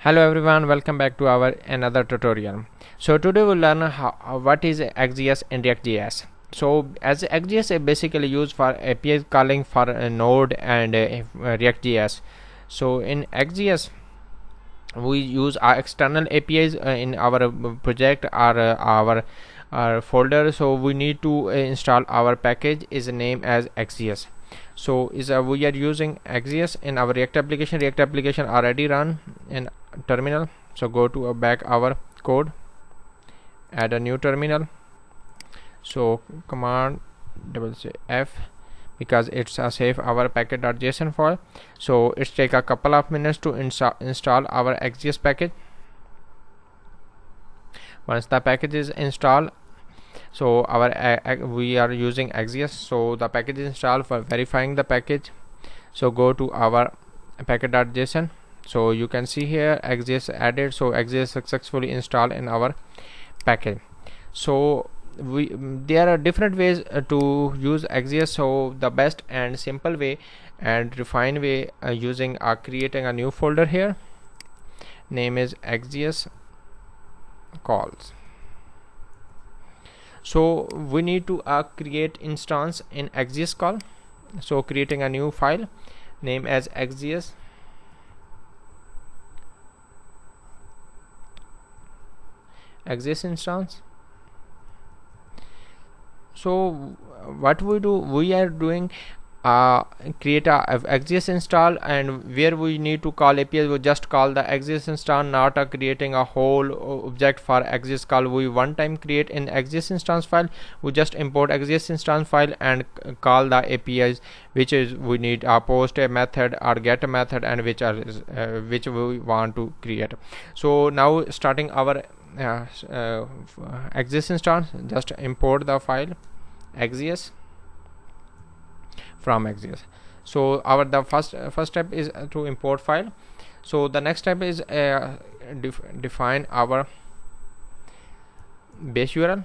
Hello everyone, welcome back to our another tutorial. So today we'll learn what is Axios in React.js. So as Axios is basically used for API calling for Node and React.js. So in Axios we use our external APIs in our project or our folder. So we need to install our package is named as Axios. So we are using Axios in our React application already run in terminal. So go to back our code, add a new terminal. So command F because it's a save our package.json file. So it's take a couple of minutes to install our Axios package. Once the package is installed, so we are using Axios, so the package is installed. For verifying the package, so go to our package.json. so you can see here Axios added. So Axios successfully installed in our package. So there are different ways to use Axios. So the best and simple way and refined way using creating a new folder here, name is Axios calls. So we need to create instance in Axios call. So creating a new file, name as Axios instance. So what we are doing create a Axios install, and where we need to call APIs, we just call the Axios instance, not creating a whole object for Axios call. We one time create an Axios instance file, we just import Axios instance file and call the APIs, which is we need a post a method or get a method, and which we want to create. So now starting our Axios instance, just import the file Axios from Axios. So our the first step is to import file. So the next step is define our base URL,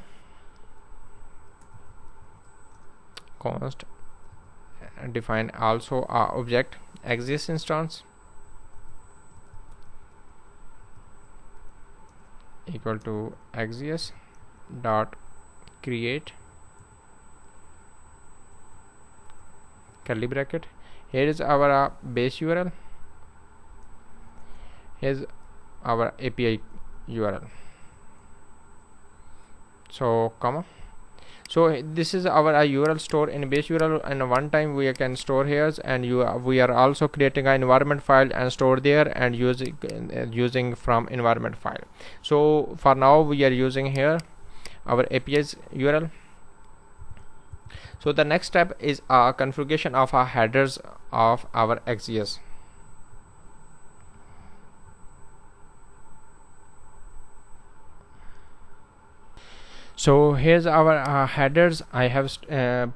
const define also our object Axios instance equal to Axios dot create curly bracket. Here is our base URL, here's our API URL. So comma, so this is our URL store in base URL, and one time we can store here, and we are also creating an environment file and store there and using from environment file. So for now we are using here our API's URL. So the next step is configuration of our headers of our Axios. So here's our headers. I have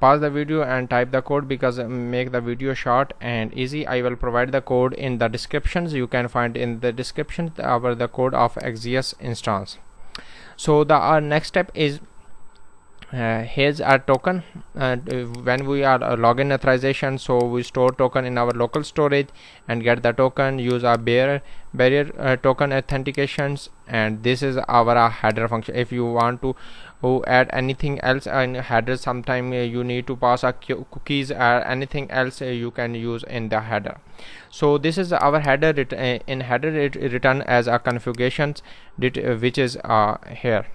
paused the video and type the code because make the video short and easy. I will provide the code in the descriptions. You can find in the description the code of Axios instance. So the next step is here's our token. When we are login authorization, so we store token in our local storage and get the token, use our barrier token authentications, and this is our header function. If you want to add anything else in header, sometime you need to pass cookies or anything else you can use in the header. So this is our header. In header it return as a configurations which is here.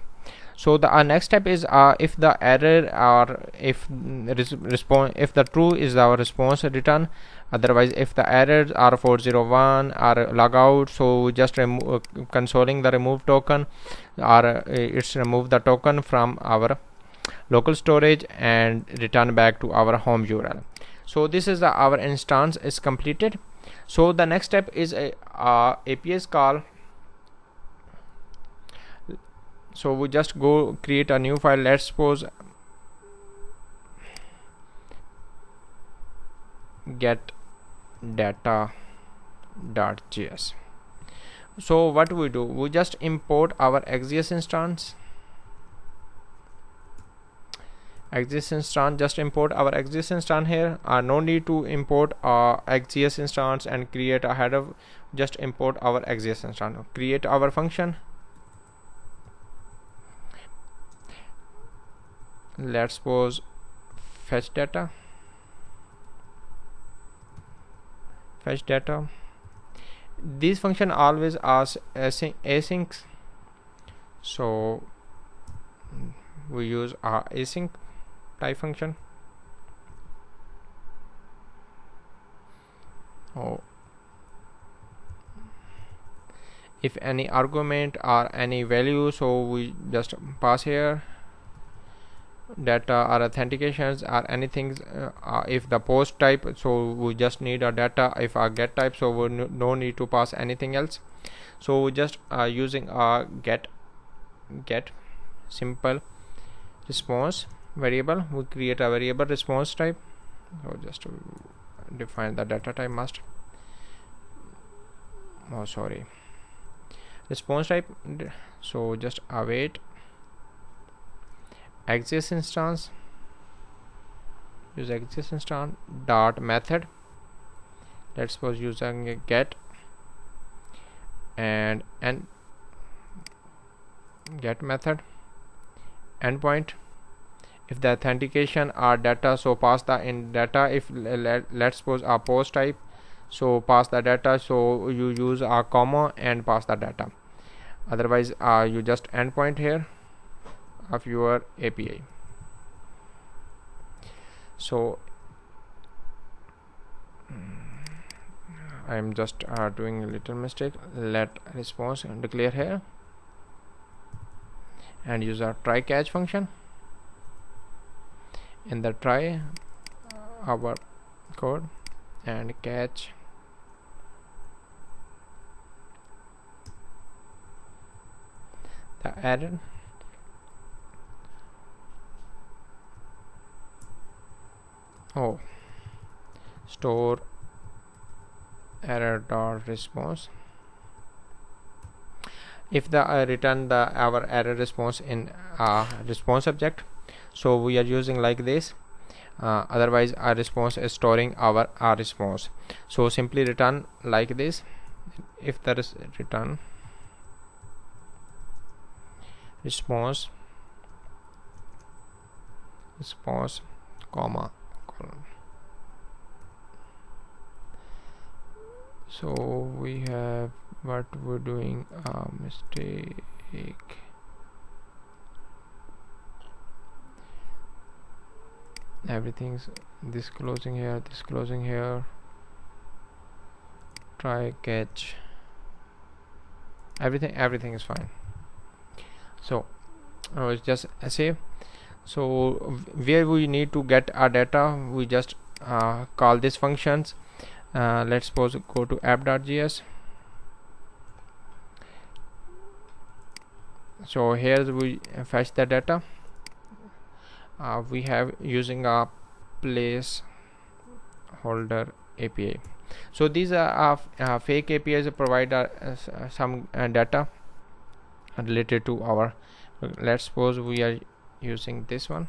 So the next step is if the error or if the true is our response return. Otherwise, if the errors are 401 or logout, so just consoling the remove token, or it's remove the token from our local storage and return back to our home URL. So this is our instance is completed. So the next step is API's call. So we just go create a new file. Let's suppose get data.js. So what we do, we just import our Axios instance Axios instance, just import our Axios instance here. No need to import Axios instance and create a header, just import our Axios instance, create our function. Let's suppose fetch data. These function always ask async, so we use our async type function. If any argument or any value, so we just pass here data or authentications or anything. If the post type, so we just need a data. If a get type, so we no need to pass anything else. So we just using a get simple response variable, we create a variable response type. So just to define the data type must response type. So just await Axios instance, use Axios instance dot method. Let's suppose using a get and get method endpoint. If the authentication are data, so pass the in data. If let's suppose a post type, so pass the data, so you use a comma and pass the data. Otherwise you just endpoint here of your API. So I'm just doing a little mistake. Let response declare here and use a try catch function. In the try our code and catch the error. Store error dot response. If the return the our error response in response object, so we are using like this. Otherwise our response is storing our response, so simply return like this. If there is return response comma colon. So we have what we're doing a mistake. Everything's this closing here, try catch, everything is fine. So it's just a save. So where we need to get our data, we just call these functions. Let's suppose go to app.js. So here we fetch the data. We have using a placeholder API. So these are fake APIs provide some data related to our. Let's suppose we are using this one.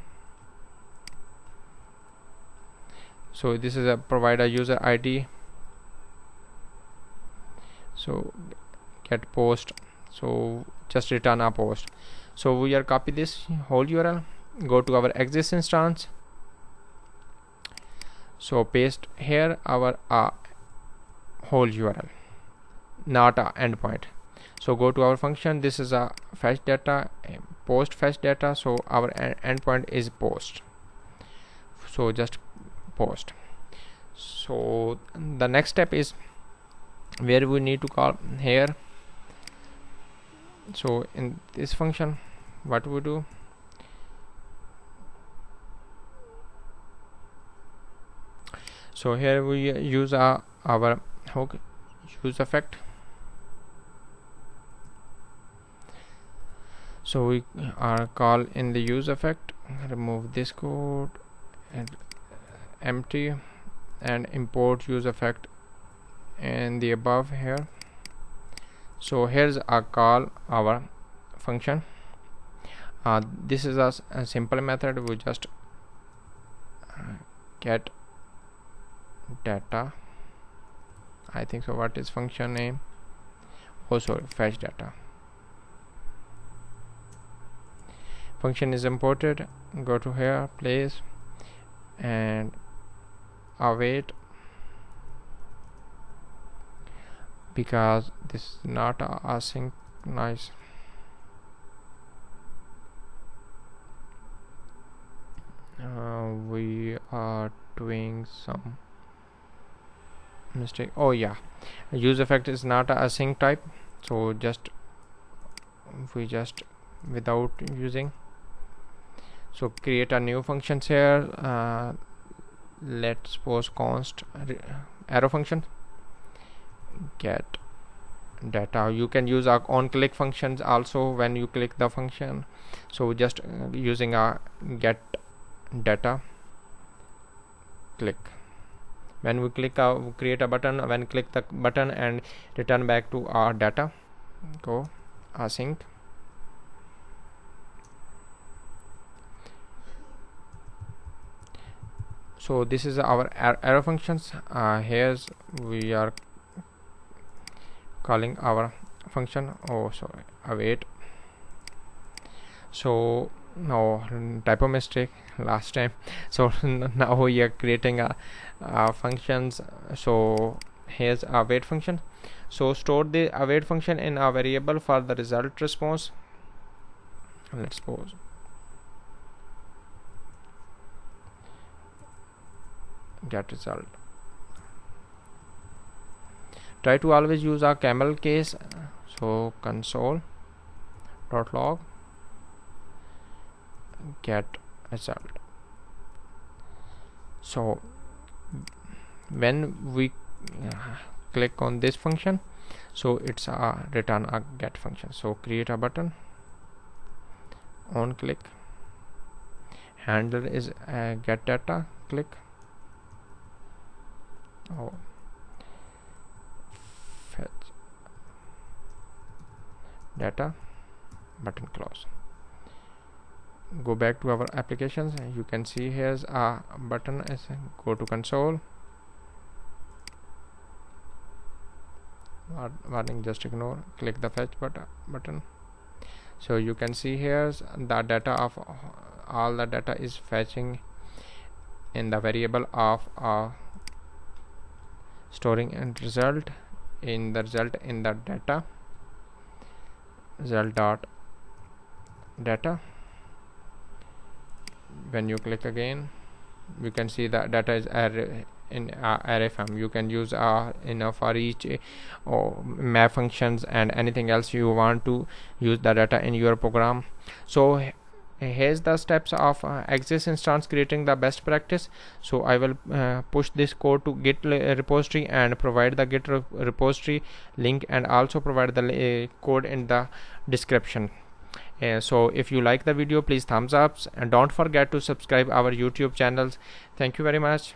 So this is a provide a user ID. So get post, so just return a post. So we are copy this whole URL, go to our Axios instance, so paste here our whole URL, not a endpoint. So go to our function. This is a fetch data, post fetch data, so our endpoint is post, so just post. So the next step is where we need to call here. So in this function what we do, so here we use our hook use effect. So we are call in the use effect, remove this code and empty and import use effect in the above here. So here's a call our function. This is a simple method. We just get data, I think so. What is function name? Oh sorry, fetch data. Function is imported. Go to here, place, and await, because this is not asynchronous. We are doing some mistake. Oh yeah, use effect is not a async type, so we just without using. So create a new functions here. Let's suppose const arrow function, get data. You can use our on click functions also when you click the function. So just using a get data, click. When we click, we create a button. When click the button and return back to our data. Go async. So this is our arrow functions. Here's we are calling our function. Oh sorry, await. So no, typo mistake last time. So now we are creating a functions. So here's await function. So store the await function in a variable for the result response. Let's suppose get result. Try to always use a camel case. So console.log get result. So when we click on this function, so it's a return a get function. So create a button, on click, handler is get data, click. Oh, fetch data, button close. Go back to our applications. You can see here's a button. Go to console. Warning, just ignore. Click the fetch button. So you can see here's the data of all the data is fetching in the variable of storing and result in the result in the data result dot data. When you click again, you can see that data is array in array form. You can use for each or map functions and anything else you want to use the data in your program. So here's the steps of Axios instance creating the best practice. So I will push this code to Git repository and provide the Git repository link, and also provide the code in the description. So if you like the video, please thumbs up and don't forget to subscribe our YouTube channels. Thank you very much.